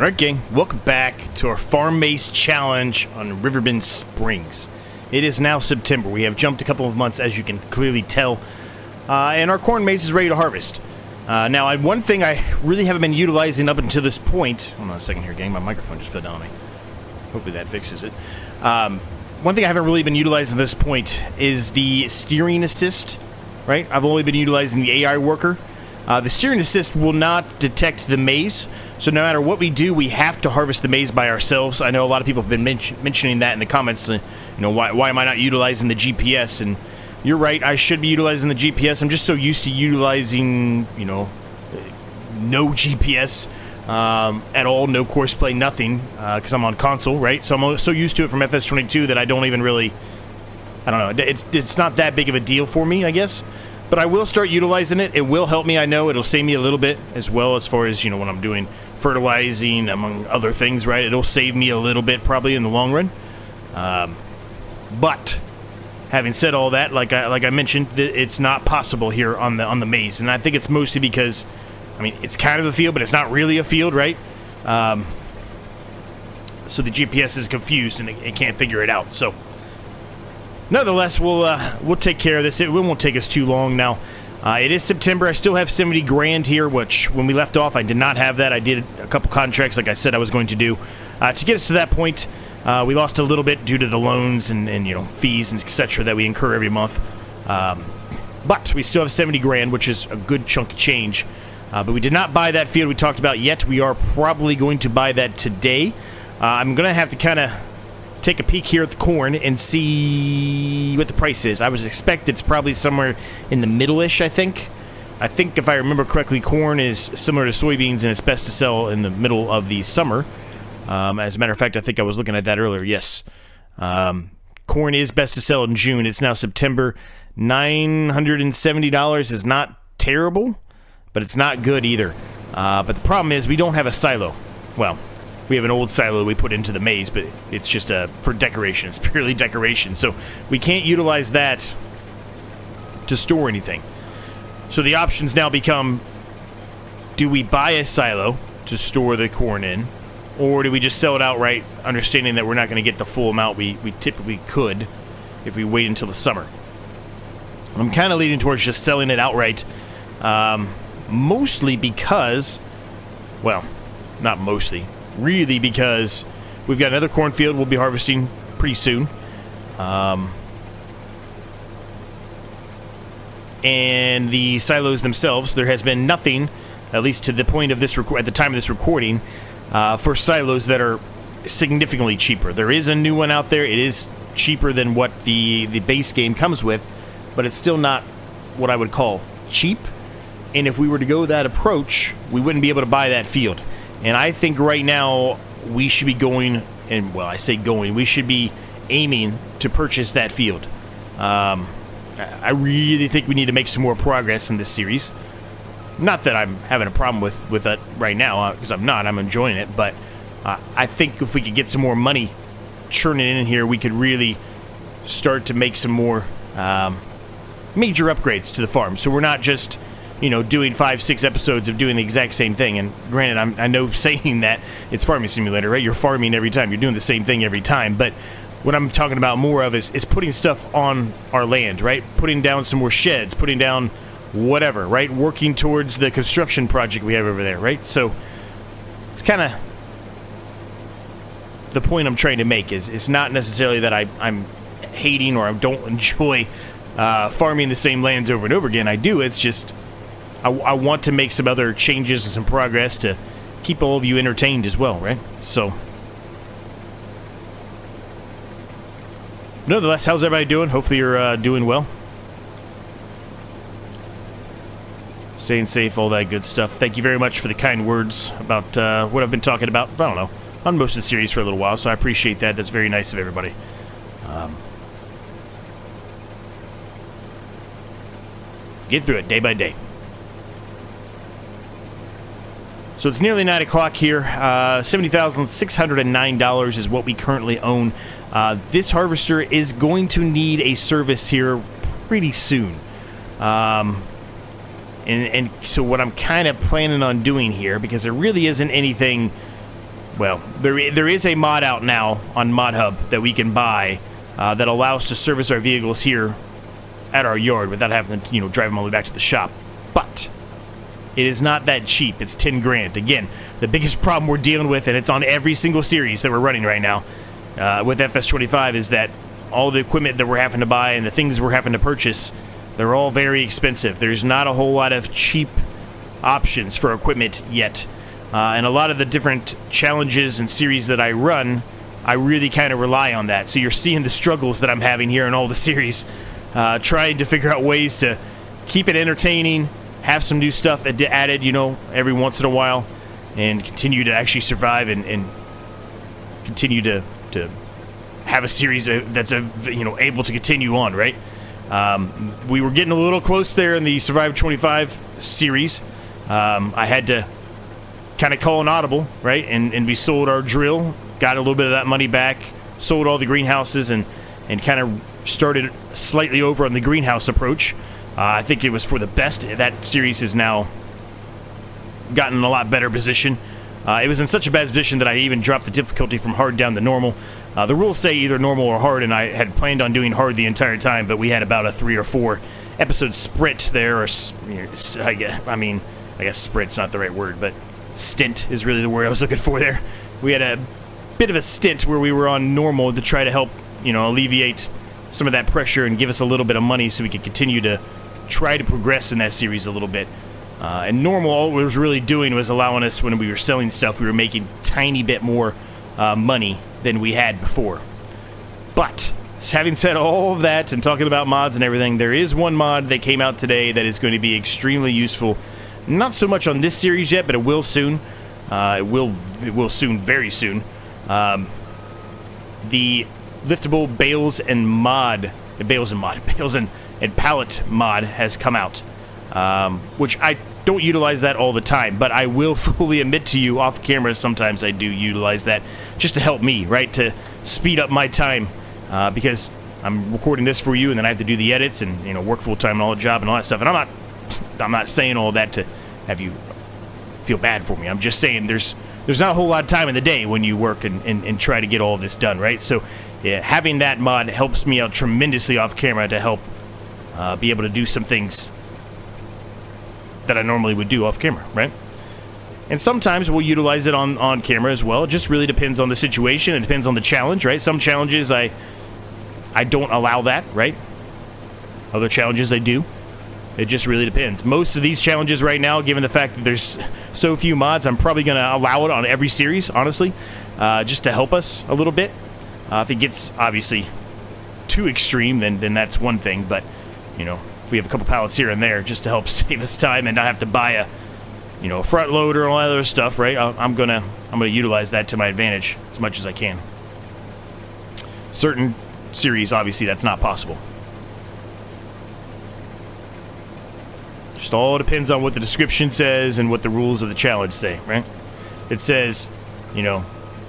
Alright gang, welcome back to our Farm Maze Challenge on Riverbend Springs. It is now September. We have jumped a couple of months, as you can clearly tell, and our corn maze is ready to harvest. Now, one thing I really haven't been utilizing up until this point... Hold on a second here, gang. My microphone just fell down on me. Hopefully that fixes it. One thing I haven't really been utilizing at this point is the steering assist, right? I've only been utilizing the AI worker. The steering assist will not detect the maze, so no matter what we do, we have to harvest the maze by ourselves. I know a lot of people have been mentioning that in the comments. You know, why am I not utilizing the GPS? And you're right, I should be utilizing the GPS. I'm just so used to utilizing, you know, no GPS at all, no course play, nothing, because I'm on console, right? So I'm so used to it from FS25 that I don't even really, I don't know, it's not that big of a deal for me, I guess. But I will start utilizing it. It will help me, I know. It'll save me a little bit, as well as far as, you know, when I'm doing fertilizing, among other things, right? It'll save me a little bit, probably, in the long run. But, having said all that, like I mentioned, it's not possible here on the maze. And I think it's mostly because, I mean, it's kind of a field, but it's not really a field, right? So the GPS is confused, and it can't figure it out, so... Nonetheless, we'll take care of this. It won't take us too long now. It is September. I still have 70 grand here, which when we left off, I did not have that. I did a couple contracts like I said I was going to do. To get us to that point, we lost a little bit due to the loans and you know, fees and etc. that we incur every month. But we still have 70 grand, which is a good chunk of change. But we did not buy that field we talked about yet. We are probably going to buy that today. I'm going to have to kind of take a peek here at the corn and see what the price is. I was expect it's probably somewhere in the middle-ish, I think. I think if I remember correctly, corn is similar to soybeans and it's best to sell in the middle of the summer. As a matter of fact, I think I was looking at that earlier, yes. Corn is best to sell in June. It's now September. $970 is not terrible, but it's not good either. But the problem is we don't have a silo. Well, we have an old silo we put into the maze, but it's just for decoration. It's purely decoration. So we can't utilize that to store anything. So the options now become, do we buy a silo to store the corn in, or do we just sell it outright, understanding that we're not going to get the full amount we typically could if we wait until the summer? I'm kind of leaning towards just selling it outright, mostly because, well, not mostly, really because we've got another cornfield we'll be harvesting pretty soon. And the silos themselves, there has been nothing, at least to the point of this at the time of this recording, for silos that are significantly cheaper. There is a new one out there. It is cheaper than what the base game comes with, but it's still not what I would call cheap. And if we were to go that approach, we wouldn't be able to buy that field. And I think right now we should be going, and well, I say going, we should be aiming to purchase that field. I really think we need to make some more progress in this series. Not that I'm having a problem with it right now, because I'm not. I'm enjoying it. But I think if we could get some more money churning in here, we could really start to make some more major upgrades to the farm. So we're not just, you know, doing 5-6 episodes of doing the exact same thing. And granted, I know saying that it's Farming Simulator, right? You're farming every time. You're doing the same thing every time. But what I'm talking about more of is putting stuff on our land, right? Putting down some more sheds, putting down whatever, right? Working towards the construction project we have over there, right? So it's kind of the point I'm trying to make is it's not necessarily that I'm hating or I don't enjoy farming the same lands over and over again. I do. It's just I want to make some other changes and some progress to keep all of you entertained as well, right? So, nonetheless, how's everybody doing? Hopefully you're doing well. Staying safe, all that good stuff. Thank you very much for the kind words about what I've been talking about, I don't know, on most of the series for a little while, so I appreciate that. That's very nice of everybody. Get through it day by day. So it's nearly 9 o'clock here. $70,609 is what we currently own. This harvester is going to need a service here pretty soon. And so what I'm kind of planning on doing here, because there really isn't anything well, there is a mod out now on Mod Hub that we can buy that allows us to service our vehicles here at our yard without having to, drive them all the way back to the shop. But it is not that cheap. It's 10 grand. Again, the biggest problem we're dealing with, and it's on every single series that we're running right now with FS25, is that all the equipment that we're having to buy and the things we're having to purchase, they're all very expensive. There's not a whole lot of cheap options for equipment yet. And a lot of the different challenges and series that I run, I really kind of rely on that. So you're seeing the struggles that I'm having here in all the series, trying to figure out ways to keep it entertaining, have some new stuff added, every once in a while, and continue to actually survive and continue to have a series that's able to continue on, right? We were getting a little close there in the Survivor 25 series. I had to kind of call an audible, right? And we sold our drill, got a little bit of that money back, sold all the greenhouses, and kind of started slightly over on the greenhouse approach. I think it was for the best. That series has now gotten in a lot better position. It was in such a bad position that I even dropped the difficulty from hard down to normal. The rules say either normal or hard, and I had planned on doing hard the entire time, but we had about a 3 or 4 episode sprint there, or I guess sprint's not the right word, but stint is really the word I was looking for there. We had a bit of a stint where we were on normal to try to help, alleviate some of that pressure and give us a little bit of money so we could continue to try to progress in that series a little bit. And normal, all it was really doing was allowing us, when we were selling stuff, we were making a tiny bit more money than we had before. But having said all of that and talking about mods and everything, there is one mod that came out today that is going to be extremely useful. Not so much on this series yet, but it will soon. It will soon, very soon. The liftable bales and pallet mod has come out, which I don't utilize that all the time, but I will fully admit to you off camera, sometimes I do utilize that just to help me, right, to speed up my time, because I'm recording this for you, and then I have to do the edits and work full time and all the job and all that stuff. And I'm not saying all that to have you feel bad for me. I'm just saying there's not a whole lot of time in the day when you work and try to get all of this done, right? So yeah, having that mod helps me out tremendously off camera to help be able to do some things that I normally would do off camera, right? And sometimes we'll utilize it on camera as well. It just really depends on the situation. It depends on the challenge, right? Some challenges I don't allow that, right? Other challenges I do. It just really depends. Most of these challenges right now, given the fact that there's so few mods, I'm probably going to allow it on every series, honestly, just to help us a little bit. If it gets, obviously, too extreme, then that's one thing. But, if we have a couple pallets here and there just to help save us time and not have to buy a front loader and all that other stuff, right? I'm gonna utilize that to my advantage as much as I can. Certain series, obviously, that's not possible. Just all depends on what the description says and what the rules of the challenge say, right? It says,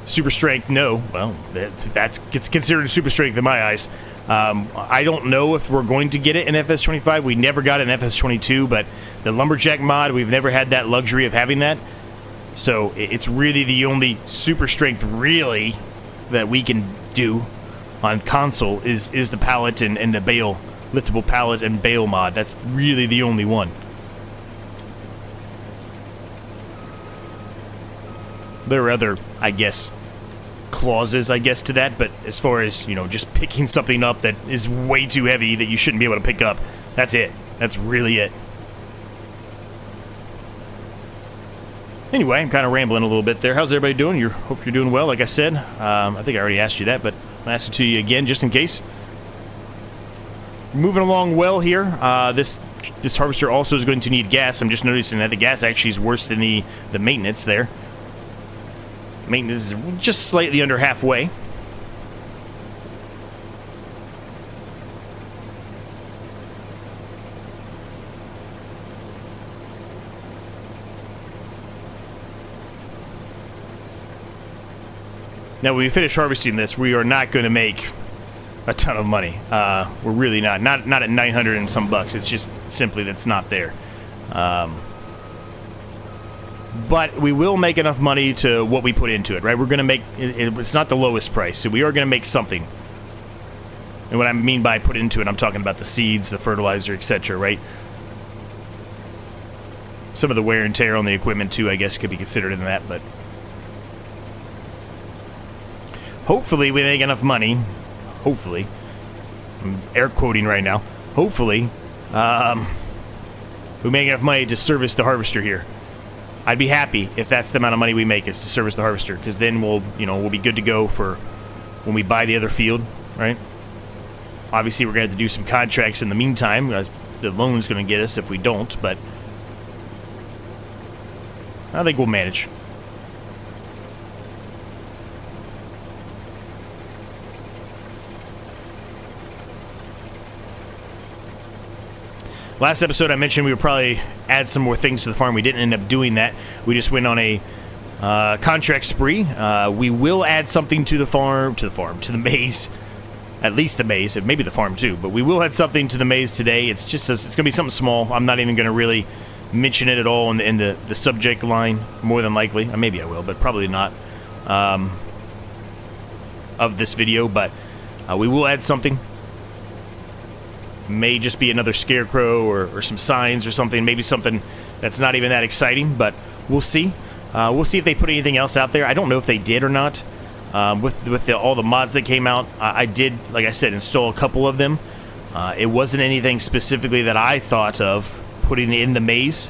super strength, no. Well, that gets considered super strength in my eyes. I don't know if we're going to get it in FS25. We never got it in FS22, but the Lumberjack mod, we've never had that luxury of having that. So it's really the only super strength, really, that we can do on console is the pallet and the bale, liftable pallet and bale mod. That's really the only one. There are other, I guess, clauses, to that, but as far as, just picking something up that is way too heavy that you shouldn't be able to pick up, that's it. That's really it. Anyway, I'm kind of rambling a little bit there. How's everybody doing? Hope you're doing well, like I said. I think I already asked you that, but I'll ask it to you again, just in case. Moving along well here. This harvester also is going to need gas. I'm just noticing that the gas actually is worse than the maintenance there. Maintenance is just slightly under halfway. Now, when we finish harvesting this, we are not going to make a ton of money. We're really not at 900 and some bucks. It's just simply that's not there. but we will make enough money to what we put into it, right? We're going to make it's not the lowest price, so we are going to make something. And what I mean by put into it, I'm talking about the seeds, the fertilizer, etc., right? Some of the wear and tear on the equipment too, I guess, could be considered in that, but hopefully we make enough money. Hopefully, I'm air quoting right now. Hopefully, we make enough money to service the harvester here. I'd be happy if that's the amount of money we make is to service the harvester, because then we'll be good to go for when we buy the other field, right? Obviously, we're going to have to do some contracts in the meantime. The loan's going to get us if we don't, but I think we'll manage. Last episode I mentioned we would probably add some more things to the farm. We didn't end up doing that. We just went on a contract spree. We will add something to the maze. At least the maze, maybe the farm too, but we will add something to the maze today. It's just it's going to be something small. I'm not even going to really mention it at all in the subject line, more than likely. Maybe I will, but probably not of this video, but we will add something. May just be another scarecrow or some signs or something, maybe something that's not even that exciting, but we'll see. We'll see if they put anything else out there. I don't know if they did or not. With all the mods that came out, I did, like I said, install a couple of them. It wasn't anything specifically that I thought of putting in the maze,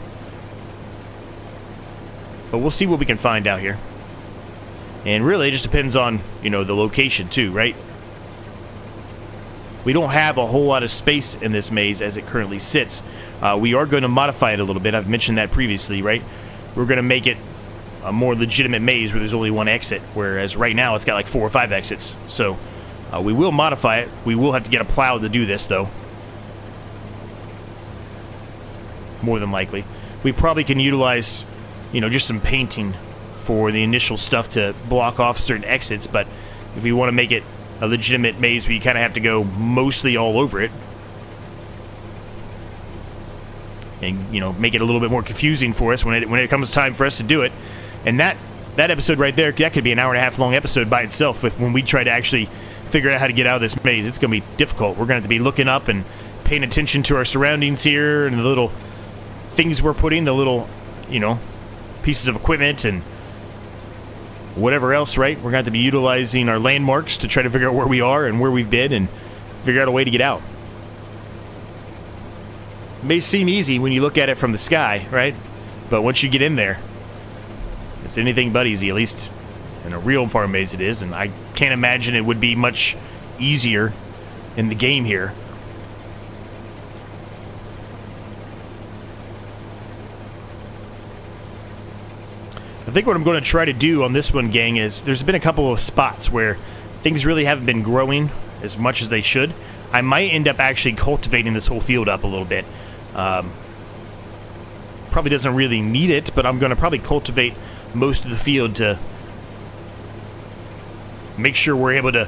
but we'll see what we can find out here. And really, it just depends on, the location too, right? We don't have a whole lot of space in this maze as it currently sits. We are going to modify it a little bit. I've mentioned that previously, right? We're going to make it a more legitimate maze where there's only one exit, whereas right now it's got like 4 or 5 exits. So we will modify it. We will have to get a plow to do this, though. More than likely. We probably can utilize, just some painting for the initial stuff to block off certain exits, but if we want to make it a legitimate maze where you kind of have to go mostly all over it, and make it a little bit more confusing for us when it comes time for us to do it. And that episode right there, that could be an hour-and-a-half long episode by itself. When we try to actually figure out how to get out of this maze, it's going to be difficult. We're going to have to be looking up and paying attention to our surroundings here and the little things we're putting, the little pieces of equipment and whatever else, right? We're going to have to be utilizing our landmarks to try to figure out where we are and where we've been and figure out a way to get out. It may seem easy when you look at it from the sky, right? But once you get in there, it's anything but easy, at least in a real farm maze it is, and I can't imagine it would be much easier in the game here. I think what I'm going to try to do on this one, gang, is there's been a couple of spots where things really haven't been growing as much as they should. I might end up actually cultivating this whole field up a little bit. Probably doesn't really need it, but I'm going to probably cultivate most of the field to make sure we're able to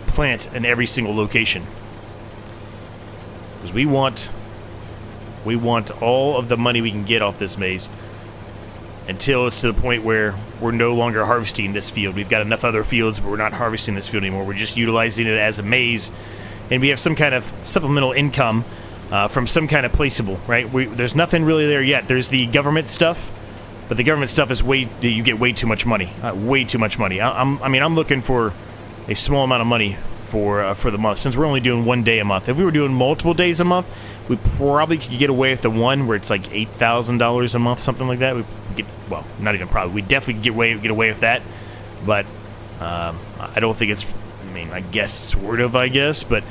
plant in every single location. Because we want all of the money we can get off this maze until it's to the point where we're no longer harvesting this field. We've got enough other fields, but we're not harvesting this field anymore. We're just utilizing it as a maze, and we have some kind of supplemental income from some kind of placeable, right? There's nothing really there yet. There's the government stuff, but the government stuff is you get way too much money. Way too much money. I'm looking for a small amount of money for the month, since we're only doing 1 day a month. If we were doing multiple days a month, we probably could get away with the one where it's like $8,000 a month, something like that. Well, not even probably. We definitely get away with that, but I don't think it's. I guess sort of. I guess, but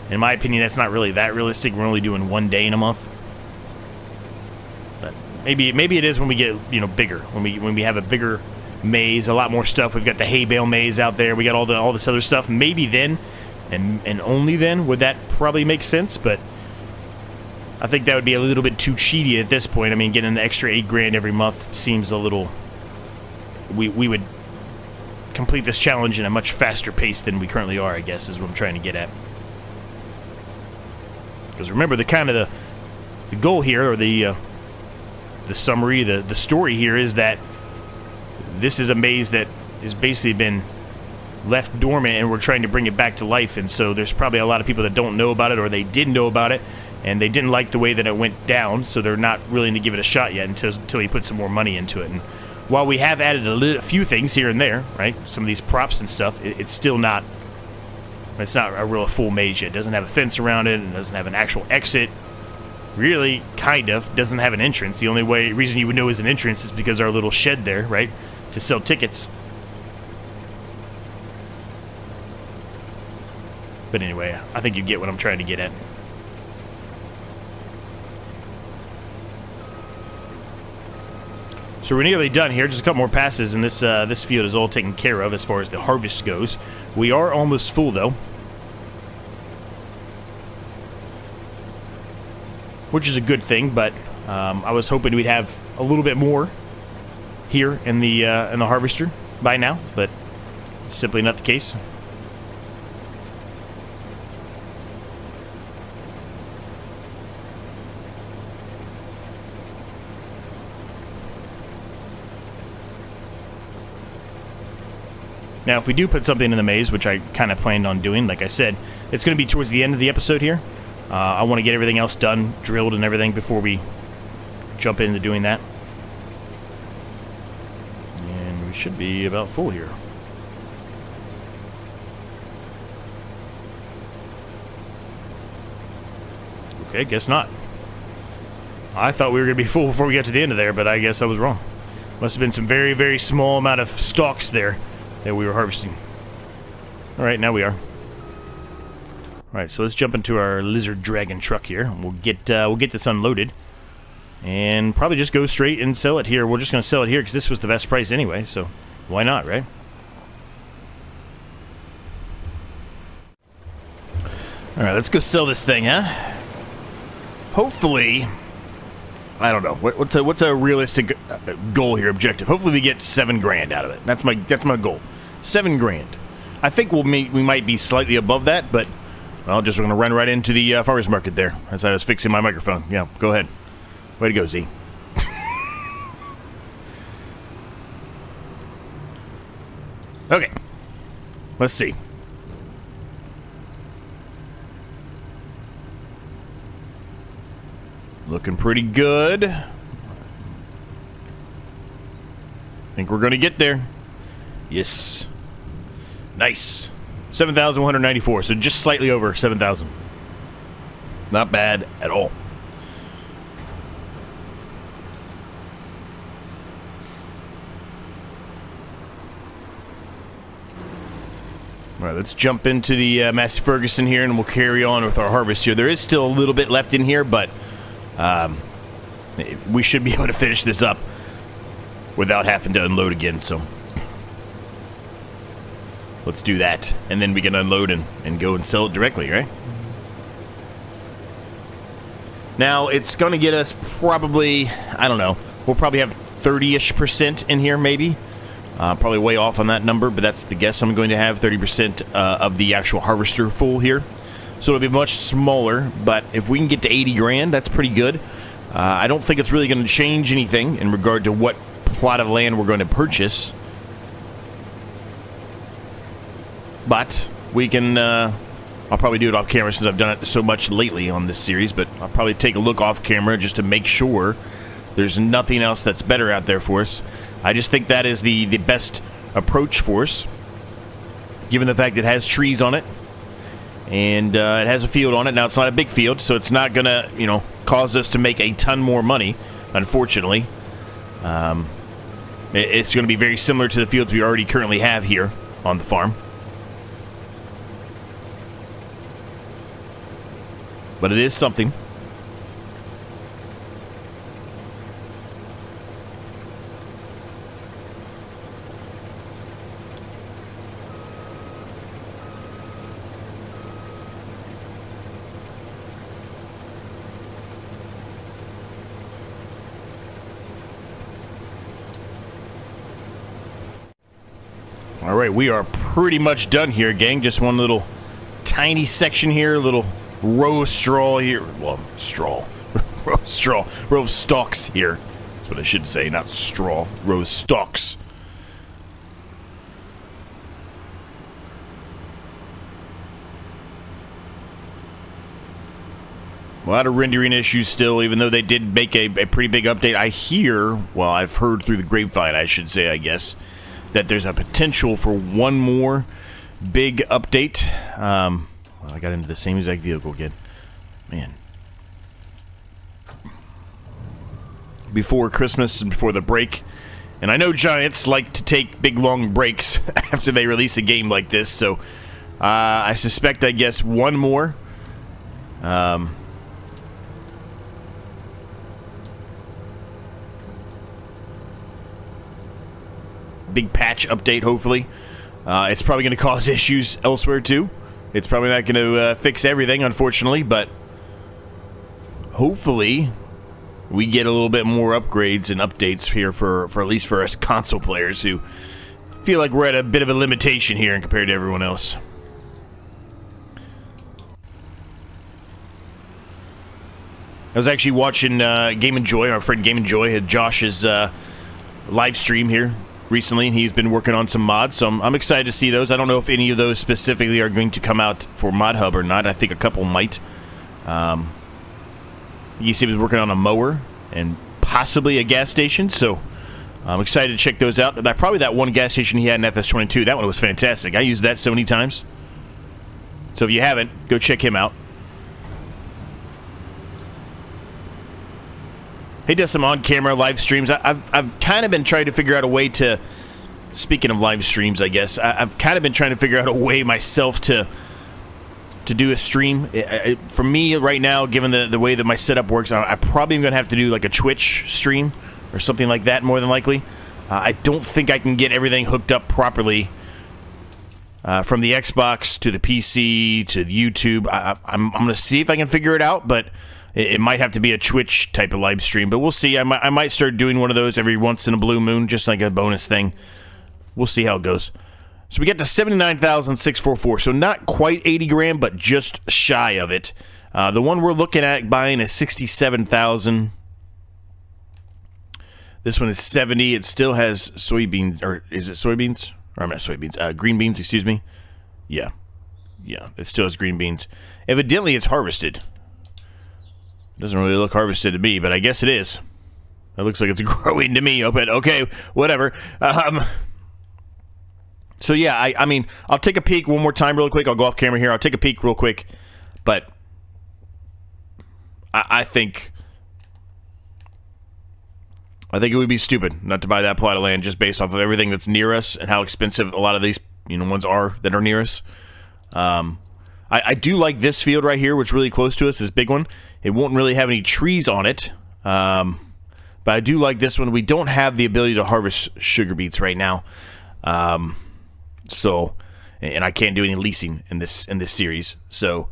in my opinion, that's not really that realistic. We're only doing 1 day in a month. But maybe it is when we get bigger. When we have a bigger maze, a lot more stuff. We've got the hay bale maze out there. We got all this other stuff. Maybe then, and only then, would that probably make sense. But I think that would be a little bit too cheaty at this point. Getting an extra $8,000 every month seems a little. We would complete this challenge in a much faster pace than we currently are, I guess, is what I'm trying to get at. Because remember, the goal here, or the the summary, the story here is that this is a maze that has basically been left dormant, and we're trying to bring it back to life. And so there's probably a lot of people that don't know about it, or they didn't know about it, and they didn't like the way that it went down, so they're not willing to give it a shot yet until you put some more money into it. And while we have added a few things here and there, right, some of these props and stuff, it's still not, it's not a real full maze yet. It doesn't have a fence around it, and doesn't have an actual exit. Really, kind of, doesn't have an entrance. The only reason you would know is an entrance is because our little shed there, right, to sell tickets. But anyway, I think you get what I'm trying to get at. So we're nearly done here. Just a couple more passes, and this field is all taken care of as far as the harvest goes. We are almost full, though, which is a good thing. But I was hoping we'd have a little bit more here in the harvester by now, but it's simply not the case. Now, if we do put something in the maze, which I kind of planned on doing, like I said, it's going to be towards the end of the episode here. I want to get everything else done, drilled and everything, before we jump into doing that. And we should be about full here. Okay, guess not. I thought we were going to be full before we got to the end of there, but I guess I was wrong. Must have been some very, very small amount of stalks there that we were harvesting. Alright, now we are. Alright, so let's jump into our lizard dragon truck here. We'll get this unloaded and probably just go straight and sell it here. We're just going to sell it here because this was the best price anyway, so why not, right? Alright, let's go sell this thing, huh? Hopefully, I don't know. What's a realistic goal here, objective? Hopefully we get $7 grand out of it. That's my goal. $7 grand. I think we might be slightly above that, but well, we're going to run right into the farmers market there as I was fixing my microphone. Yeah, go ahead. Way to go, Z. Okay. Let's see. Looking pretty good. I think we're going to get there. Yes. Nice. 7,194, so just slightly over 7,000. Not bad at all. All right, let's jump into the Massey Ferguson here, and we'll carry on with our harvest here. There is still a little bit left in here, but we should be able to finish this up without having to unload again, so let's do that, and then we can unload and go and sell it directly, right? Now, it's going to get us probably, I don't know, we'll probably have 30-ish% in here, maybe. Probably way off on that number, but that's the guess I'm going to have, 30% of the actual harvester full here. So it'll be much smaller, but if we can get to 80 grand, that's pretty good. I don't think it's really going to change anything in regard to what plot of land we're going to purchase. But we can, I'll probably do it off camera since I've done it so much lately on this series, but I'll probably take a look off camera just to make sure there's nothing else that's better out there for us. I just think that is the best approach for us, given the fact it has trees on it, and it has a field on it. Now, it's not a big field, so it's not going to, you know, cause us to make a ton more money, unfortunately. It's going to be very similar to the fields we already currently have here on the farm. But it is something. All right, we are pretty much done here, gang. Just one little tiny section here, little row of straw here. Well, straw. Row of straw. Row of stalks here. That's what I should say, not straw. Rose stalks. A lot of rendering issues still, even though they did make a pretty big update. I hear, well, I've heard through the grapevine, I should say, I guess, that there's a potential for one more big update. Well, I got into the same exact vehicle again. Man. Before Christmas and before the break. And I know Giants like to take big, long breaks after they release a game like this, so I suspect, I guess, one more. Big patch update, hopefully. It's probably going to cause issues elsewhere, too. It's probably not going to fix everything, unfortunately, but hopefully we get a little bit more upgrades and updates here for at least for us console players who feel like we're at a bit of a limitation here compared to everyone else. I was actually watching Game Enjoy. Our friend Game Enjoy had Josh's live stream here recently, and he's been working on some mods, so I'm excited to see those. I don't know if any of those specifically are going to come out for Mod Hub or not. I think a couple might. You see he was working on a mower and possibly a gas station, so I'm excited to check those out. Probably that one gas station he had in FS22, that one was fantastic. I used that so many times. So if you haven't, go check him out. He does some on-camera live streams. I've kind of been trying to figure out a way to... Speaking of live streams, I guess, I've kind of been trying to figure out a way myself to do a stream. For me, right now, given the way that my setup works, I probably am going to have to do like a Twitch stream or something like that, more than likely. I don't think I can get everything hooked up properly from the Xbox to the PC to the YouTube. I'm going to see if I can figure it out, but... It might have to be a Twitch type of live stream, but we'll see. I might start doing one of those every once in a blue moon, just like a bonus thing. We'll see how it goes. So we get to 79,644, so not quite 80 grand, but just shy of it. The one we're looking at buying is 67,000. This one is 70. It still has soybeans, or is it soybeans? Or not soybeans, green beans, excuse me. Yeah, it still has green beans. Evidently, it's harvested. Doesn't really look harvested to me, but I guess it is. It looks like it's growing to me, but okay, whatever. So yeah, I mean, I'll take a peek one more time real quick. I'll go off camera here. I'll take a peek real quick, but I think it would be stupid not to buy that plot of land just based off of everything that's near us and how expensive a lot of these ones are that are near us. I do like this field right here, which is really close to us, this big one. It won't really have any trees on it, but I do like this one. We don't have the ability to harvest sugar beets right now, so, and I can't do any leasing in this series. So,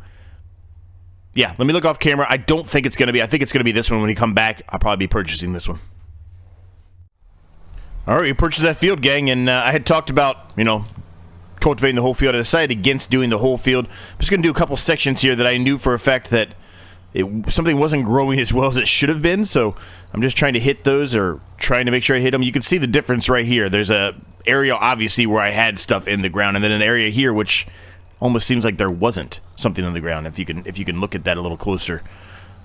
yeah, let me look off camera. I don't think it's going to be. I think it's going to be this one. When we come back, I'll probably be purchasing this one. All right, we purchased that field, gang, and I had talked about, cultivating the whole field. I decided against doing the whole field. I'm just going to do a couple sections here that I knew for a fact that something wasn't growing as well as it should have been, so I'm just trying to hit those, or trying to make sure I hit them. You can see the difference right here. There's a area, obviously, where I had stuff in the ground, and then an area here which almost seems like there wasn't something in the ground, if you can look at that a little closer.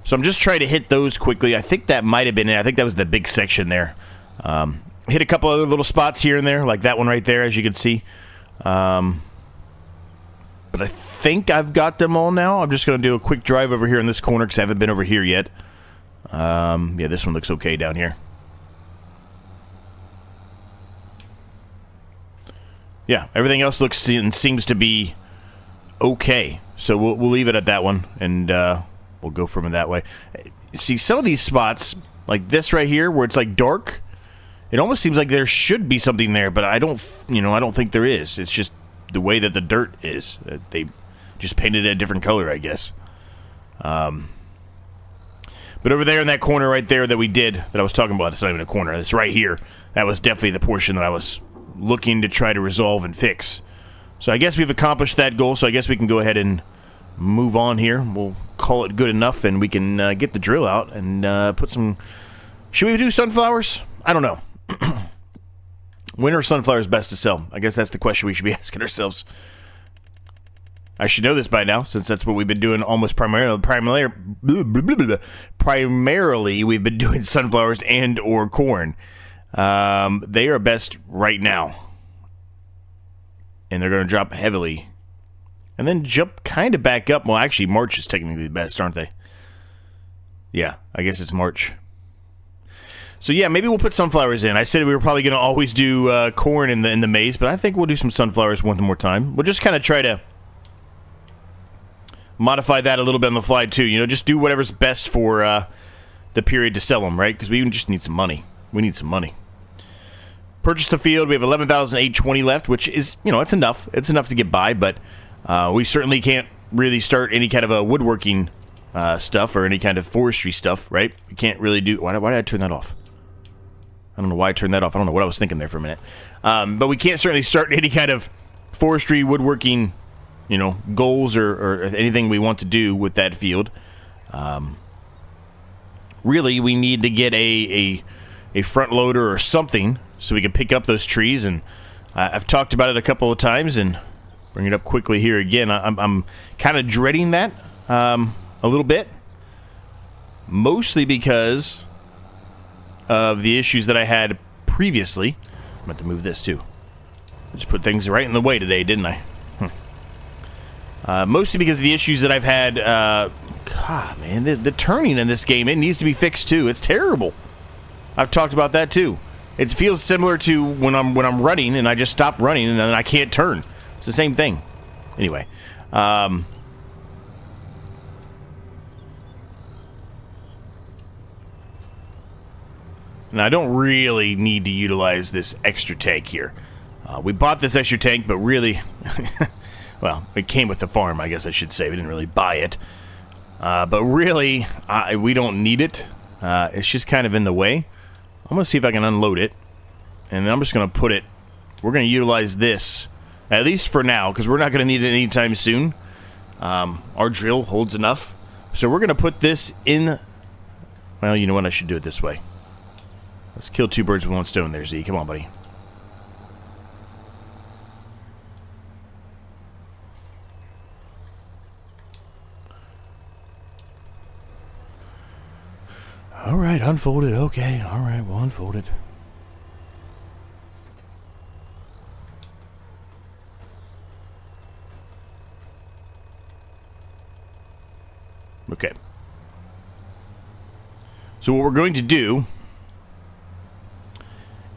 So I'm just trying to hit those quickly. I think that might have been it. I think that was the big section there. Hit a couple other little spots here and there, like that one right there, as you can see. But I think I've got them all now. I'm just going to do a quick drive over here in this corner because I haven't been over here yet. Yeah, this one looks okay down here. Yeah, everything else looks and seems to be okay. So we'll leave it at that one, and we'll go from it that way. See, some of these spots, like this right here, where it's like dark, it almost seems like there should be something there, but I don't think there is. It's just the way that the dirt is. They just painted it a different color, I guess. But over there in that corner right there that I was talking about, it's not even a corner. It's right here. That was definitely the portion that I was looking to try to resolve and fix. So I guess we've accomplished that goal, so I guess we can go ahead and move on here. We'll call it good enough, and we can get the drill out and put some Should we do sunflowers? I don't know. When are sunflowers best to sell? I guess that's the question we should be asking ourselves. I should know this by now, since that's what we've been doing almost primarily we've been doing sunflowers and or corn. They are best right now. And they're going to drop heavily. And then jump kind of back up. Well, actually, March is technically the best, aren't they? Yeah, I guess it's March. So yeah, maybe we'll put sunflowers in. I said we were probably going to always do corn in the maize, but I think we'll do some sunflowers one more time. We'll just kind of try to modify that a little bit on the fly too. You know, just do whatever's best for the period to sell them, right? Because we just need some money. We need some money. Purchase the field. We have 11,820 left, which is, you know, it's enough. It's enough to get by, but we certainly can't really start any kind of a woodworking stuff or any kind of forestry stuff, right? We can't really do. Why did I turn that off? I don't know why I turned that off. I don't know what I was thinking there for a minute. But we can't certainly start any kind of forestry, woodworking, you know, goals or anything we want to do with that field. Really, we need to get a front loader or something so we can pick up those trees. And I've talked about it a couple of times and bring it up quickly here again. I'm kind of dreading that a little bit, mostly because of the issues that I had previously. I'm about to move this too. I just put things right in the way today, didn't I? Mostly because of the issues that I've had. God, man, the turning in this game, it needs to be fixed too. It's terrible. I've talked about that too. It feels similar to when I'm running and I just stop running and then I can't turn. It's the same thing. Anyway, and I don't really need to utilize this extra tank here. We bought this extra tank, but really, well, it came with the farm, I guess I should say. We didn't really buy it. But really, we don't need it. It's just kind of in the way. I'm going to see if I can unload it. And then I'm just going to put it... We're going to utilize this, at least for now, because we're not going to need it anytime soon. Our drill holds enough. So we're going to put this in... Well, you know what? I should do it this way. Let's kill two birds with one stone there, Z. Come on, buddy. Alright, unfold it. Okay, alright, we'll unfold it. Okay. So what we're going to do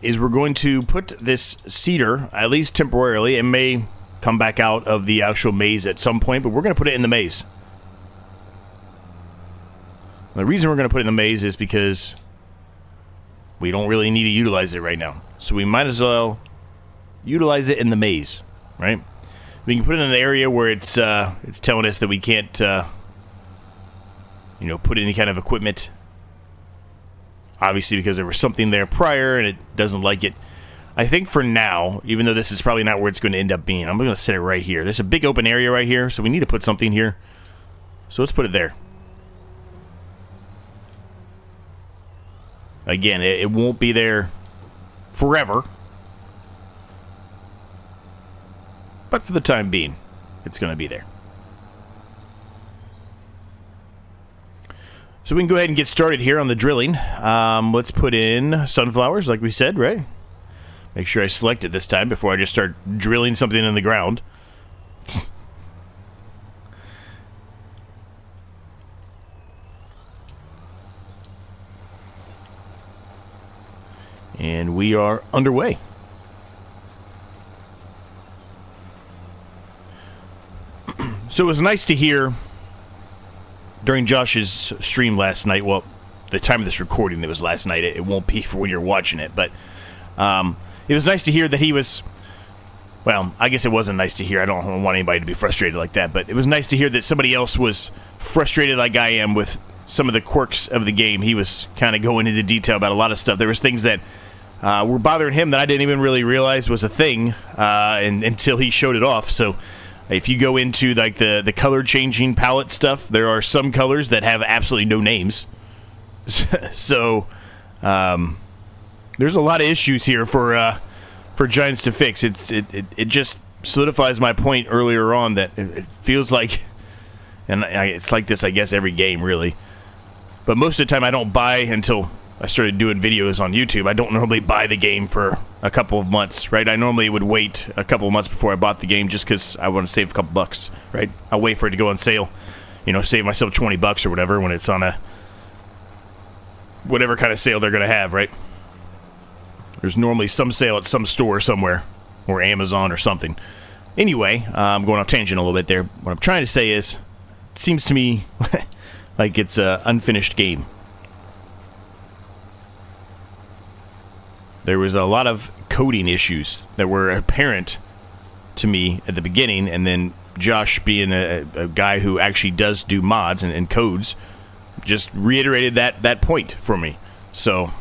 is we're going to put this cedar, at least temporarily, it may come back out of the actual maze at some point, but we're going to put it in the maze. The reason we're going to put it in the maze is because we don't really need to utilize it right now. So we might as well utilize it in the maze, right? We can put it in an area where it's telling us that we can't, you know, put any kind of equipment. Obviously, because there was something there prior and it doesn't like it. I think for now, even though this is probably not where it's going to end up being, I'm going to set it right here. There's a big open area right here, so we need to put something here. So let's put it there. Again, it won't be there forever. But for the time being, it's going to be there. So we can go ahead and get started here on the drilling. Let's put in sunflowers, like we said, right? Make sure I select it this time before I just start drilling something in the ground. And we are underway. So it was nice to hear during Josh's stream last night. Well, the time of this recording, it was last night. It won't be for when you're watching it. But it was nice to hear that he was... Well, I guess it wasn't nice to hear. I don't want anybody to be frustrated like that. But it was nice to hear that somebody else was frustrated like I am with some of the quirks of the game. He was kind of going into detail about a lot of stuff. There was things that were bothering him that I didn't even really realize was a thing until he showed it off. So if you go into like the color changing palette stuff, there are some colors that have absolutely no names. So There's a lot of issues here for Giants to fix. It just solidifies my point earlier on that it feels like, and it's like this, I guess, every game, really. But most of the time, I don't buy until I started doing videos on YouTube. I don't normally buy the game for a couple of months, right? I normally would wait a couple of months before I bought the game just because I want to save a couple bucks, right? I'll wait for it to go on sale, you know, save myself 20 bucks or whatever when it's on a whatever kind of sale they're going to have, right? There's normally some sale at some store somewhere, or Amazon or something. Anyway, I'm going off tangent a little bit there. What I'm trying to say is, it seems to me like it's an unfinished game. There was a lot of coding issues that were apparent to me at the beginning, and then Josh, being a guy who actually does do mods and codes, just reiterated that point for me. So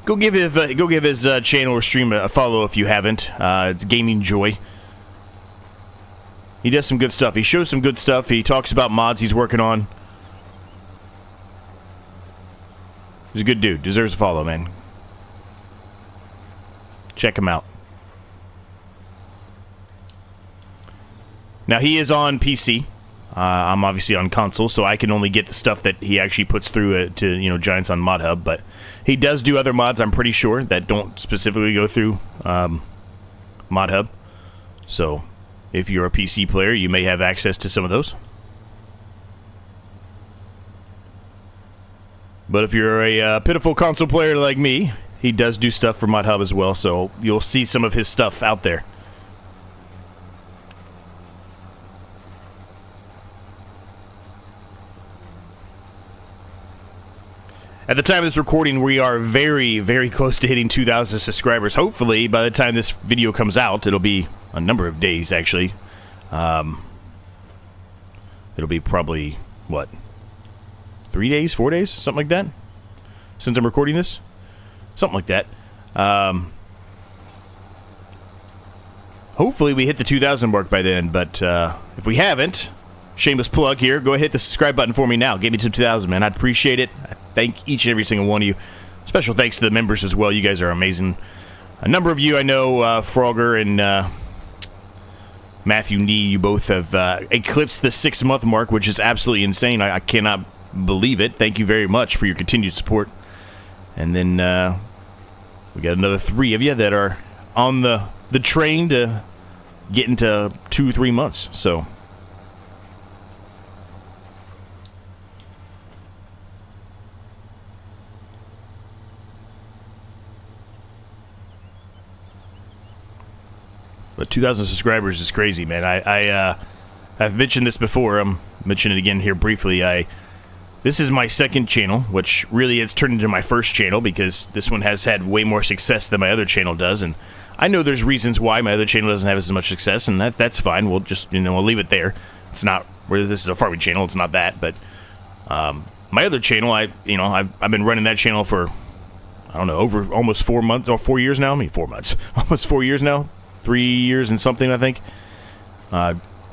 go give his channel or stream a follow if you haven't. It's Gaming Joy. He does some good stuff. He shows some good stuff. He talks about mods he's working on. He's a good dude. Deserves a follow, man. Check him out. Now, he is on PC. I'm obviously on console, so I can only get the stuff that he actually puts through to, you know, Giants on Mod Hub. But he does do other mods, I'm pretty sure, that don't specifically go through Mod Hub. So if you're a PC player, you may have access to some of those. But if you're a pitiful console player like me, he does do stuff for Mod Hub as well, so you'll see some of his stuff out there. At the time of this recording, we are very, very close to hitting 2,000 subscribers. Hopefully, by the time this video comes out, it'll be a number of days, actually. It'll be probably, what, 3 days, 4 days, something like that, since I'm recording this? Something like that. Hopefully we hit the 2,000 mark by then, but if we haven't, shameless plug here, go ahead and hit the subscribe button for me now. Get me to 2,000, man. I'd appreciate it. I thank each and every single one of you. Special thanks to the members as well. You guys are amazing. A number of you I know, Frogger and Matthew Nee, you both have eclipsed the 6-month mark, which is absolutely insane. I cannot believe it. Thank you very much for your continued support. And then we got another 3 of you that are on the train to get into 2-3 months. So but 2,000 subscribers is crazy, man. I've mentioned this before. I'm mentioning it again here briefly. This is my second channel, which really has turned into my first channel because this one has had way more success than my other channel does, and I know there's reasons why my other channel doesn't have as much success, and that's fine. We'll just, you know, we'll leave it there. It's not where this is a farming channel. It's not that, but my other channel, I've been running that channel for, I don't know, over almost 4 months or 4 years now. I mean, 4 months, almost 4 years now, 3 years and something, I think.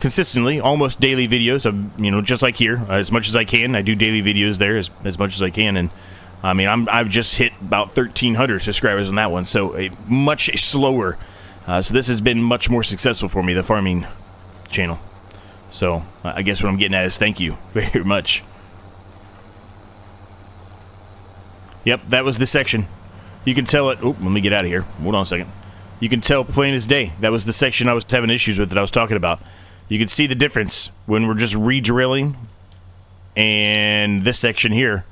Consistently, almost daily videos of, you know, just like here, as much as I can. I do daily videos there as much as I can, and I mean, I've just hit about 1,300 subscribers on that one, so much slower. So this has been much more successful for me, the farming channel. So I guess what I'm getting at is thank you very much. Yep, that was the section. You can tell it. Oh, let me get out of here. Hold on a second. You can tell plain as day. That was the section I was having issues with that I was talking about. You can see the difference when we're just re-drilling and this section here.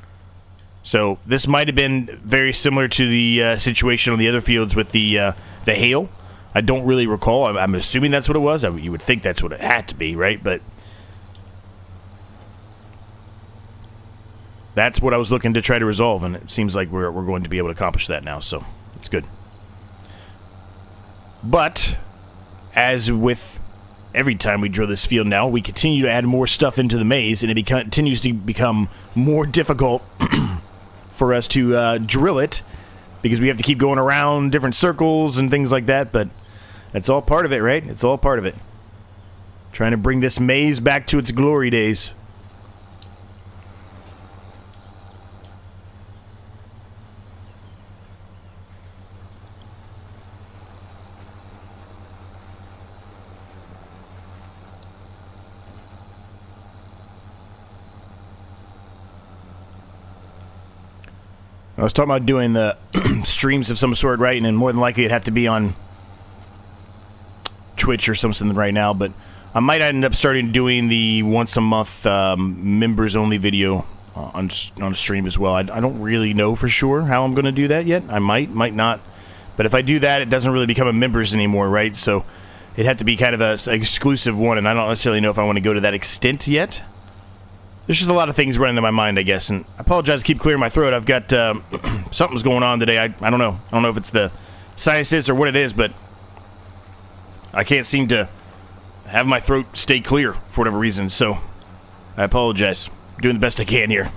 So this might have been very similar to the situation on the other fields with the hail. I don't really recall. I'm assuming that's what it was. You would think that's what it had to be, right? But that's what I was looking to try to resolve, and it seems like we're going to be able to accomplish that now, so it's good. But as with every time we drill this field now, we continue to add more stuff into the maze, and it continues to become more difficult for us to drill it, because we have to keep going around different circles and things like that, but that's all part of it, right? It's all part of it. Trying to bring this maze back to its glory days. I was talking about doing the streams of some sort, right? And then more than likely it'd have to be on Twitch or something right now, but I might end up starting doing the once a month members only video on a stream as well. I don't really know for sure how I'm going to do that yet. I might not. But if I do that, it doesn't really become a members anymore, right? So it'd have to be kind of an exclusive one, and I don't necessarily know if I want to go to that extent yet. There's just a lot of things running in my mind, I guess, and I apologize to keep clearing my throat. I've got something's going on today. I don't know. I don't know if it's the sinuses or what it is, but I can't seem to have my throat stay clear for whatever reason, so I apologize. I'm doing the best I can here.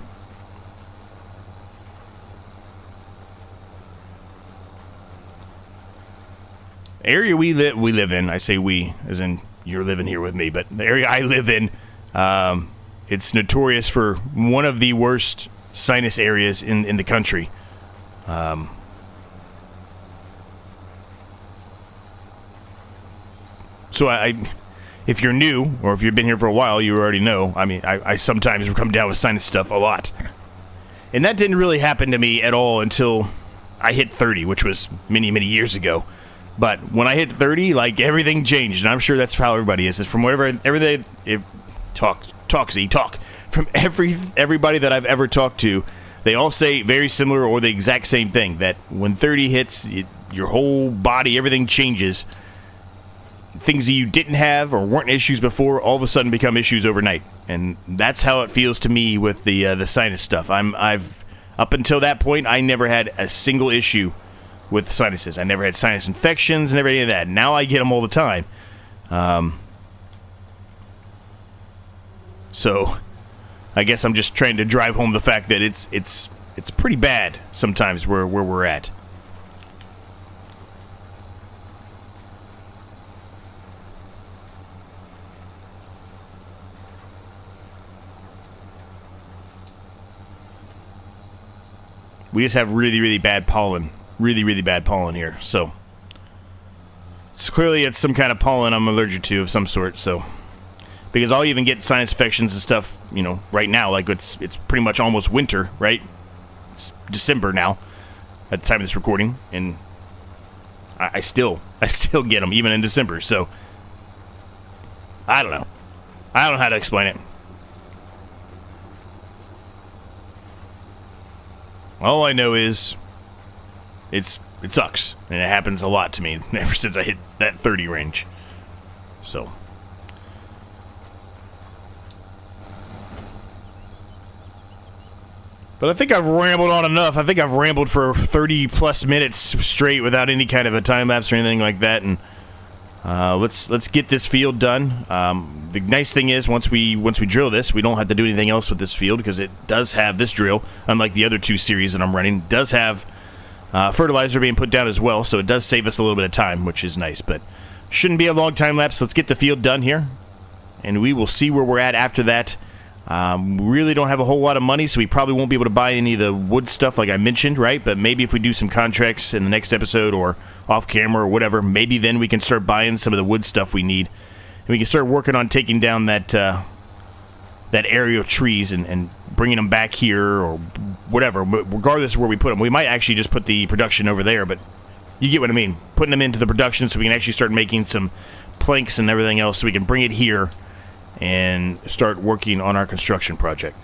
The area we live in, I say we, as in you're living here with me, but the area I live in, it's notorious for one of the worst sinus areas in the country. So if you're new, or if you've been here for a while, you already know. I mean, I sometimes come down with sinus stuff a lot. And that didn't really happen to me at all until I hit 30, which was many, many years ago. But when I hit 30, like, everything changed, and I'm sure that's how everybody is. It's from everybody from everybody that I've ever talked to, they all say very similar or the exact same thing, that when 30 hits, your whole body, everything changes. Things that you didn't have or weren't issues before all of a sudden become issues overnight, and that's how it feels to me with the sinus stuff. I've up until that point, I never had a single issue with sinuses. I never had sinus infections and everything like that. Now I get them all the time. So I guess I'm just trying to drive home the fact that it's pretty bad sometimes where we're at. We just have really, really bad pollen. Really, really bad pollen here. So it's clearly it's some kind of pollen I'm allergic to of some sort. So because I'll even get sinus infections and stuff, you know, right now. Like it's pretty much almost winter, right? It's December now at the time of this recording, and I still get them even in December. So I don't know. I don't know how to explain it. All I know is it sucks, and it happens a lot to me ever since I hit that 30 range. So but I think I've rambled on enough. I think I've rambled for 30 plus minutes straight without any kind of a time lapse or anything like that, and let's get this field done. The nice thing is once we drill this, we don't have to do anything else with this field because it does have this drill, unlike the other two series that I'm running, does have fertilizer being put down as well, so it does save us a little bit of time, which is nice, but shouldn't be a long time lapse. Let's get the field done here, and we will see where we're at after that. We really don't have a whole lot of money, so we probably won't be able to buy any of the wood stuff like I mentioned, right? But maybe if we do some contracts in the next episode or off camera or whatever, maybe then we can start buying some of the wood stuff we need. And we can start working on taking down that area of trees and bringing them back here or whatever, regardless of where we put them. We might actually just put the production over there, but you get what I mean. Putting them into the production so we can actually start making some planks and everything else so we can bring it here and start working on our construction project.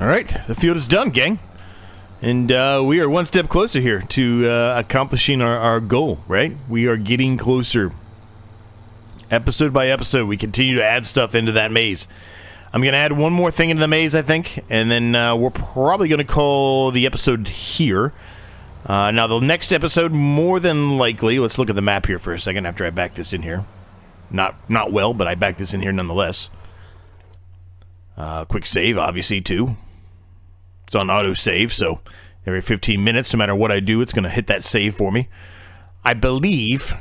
right, the field is done, gang. And we are one step closer here to accomplishing our goal, right? We are getting closer. Episode by episode, we continue to add stuff into that maze. I'm going to add one more thing into the maze, I think, and then we're probably going to call the episode here. Now, the next episode, more than likely, let's look at the map here for a second after I back this in here. Not well, but I back this in here nonetheless. Quick save, obviously, too. It's on auto save, so every 15 minutes, no matter what I do, it's going to hit that save for me. I believe...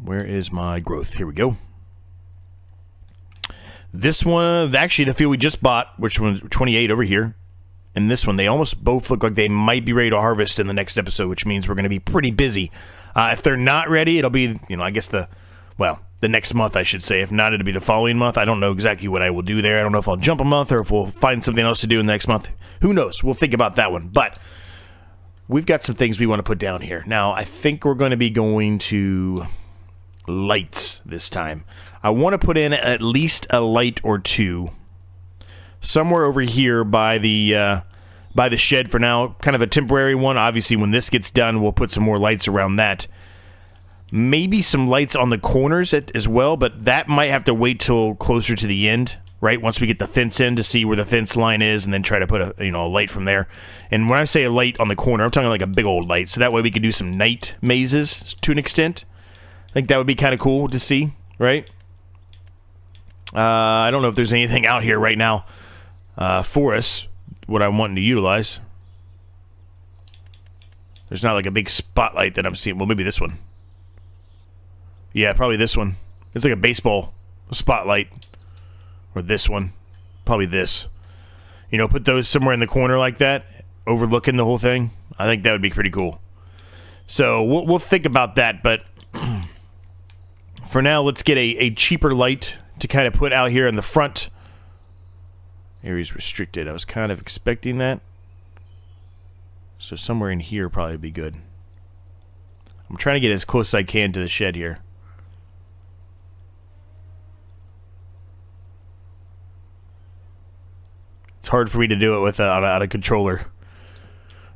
Where is my growth? Here we go. This one, actually, the field we just bought, which one's 28 over here, and this one, they almost both look like they might be ready to harvest in the next episode, which means we're going to be pretty busy. If they're not ready, it'll be, I guess the next month, I should say. If not, it'll be the following month. I don't know exactly what I will do there. I don't know if I'll jump a month or if we'll find something else to do in the next month. Who knows? We'll think about that one. But we've got some things we want to put down here. Now, I think we're going to be going to lights this time. I want to put in at least a light or two somewhere over here by the shed for now. Kind of a temporary one. Obviously, when this gets done, we'll put some more lights around that. Maybe some lights on the corners as well, but that might have to wait till closer to the end, right? Once we get the fence in to see where the fence line is, and then try to put a light from there. And when I say a light on the corner, I'm talking like a big old light, so that way we can do some night mazes to an extent. I think that would be kind of cool to see, right? I don't know if there's anything out here right now for us, what I'm wanting to utilize. There's not like a big spotlight that I'm seeing. Well, maybe this one. Yeah, probably this one. It's like a baseball spotlight. Or this one. Probably this. Put those somewhere in the corner like that, overlooking the whole thing. I think that would be pretty cool. So, we'll think about that, but for now, let's get a cheaper light to kind of put out here in the front. Area's restricted. I was kind of expecting that. So, somewhere in here probably would be good. I'm trying to get as close as I can to the shed here. It's hard for me to do it with on a controller.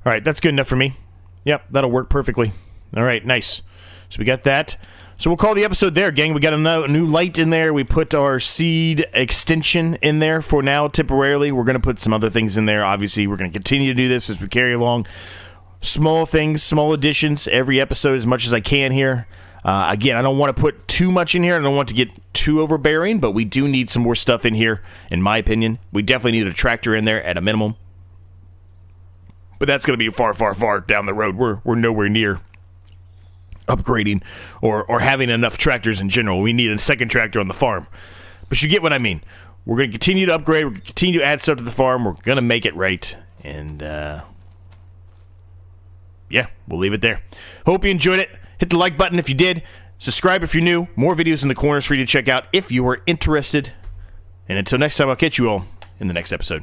All right, that's good enough for me. Yep, that'll work perfectly. All right, nice. So we got that. So we'll call the episode there, gang. We got a new light in there. We put our seed extension in there for now, temporarily. We're going to put some other things in there. Obviously, we're going to continue to do this as we carry along. Small things, small additions, every episode as much as I can here. Again, I don't want to put too much in here. I don't want to get too overbearing, but we do need some more stuff in here, in my opinion. We definitely need a tractor in there at a minimum. But that's going to be far, far, far down the road. We're nowhere near upgrading or having enough tractors in general. We need a second tractor on the farm. But you get what I mean. We're going to continue to upgrade. We're going to continue to add stuff to the farm. We're going to make it right. And, yeah, we'll leave it there. Hope you enjoyed it. Hit the like button if you did. Subscribe if you're new. More videos in the corners for you to check out if you are interested. And until next time, I'll catch you all in the next episode.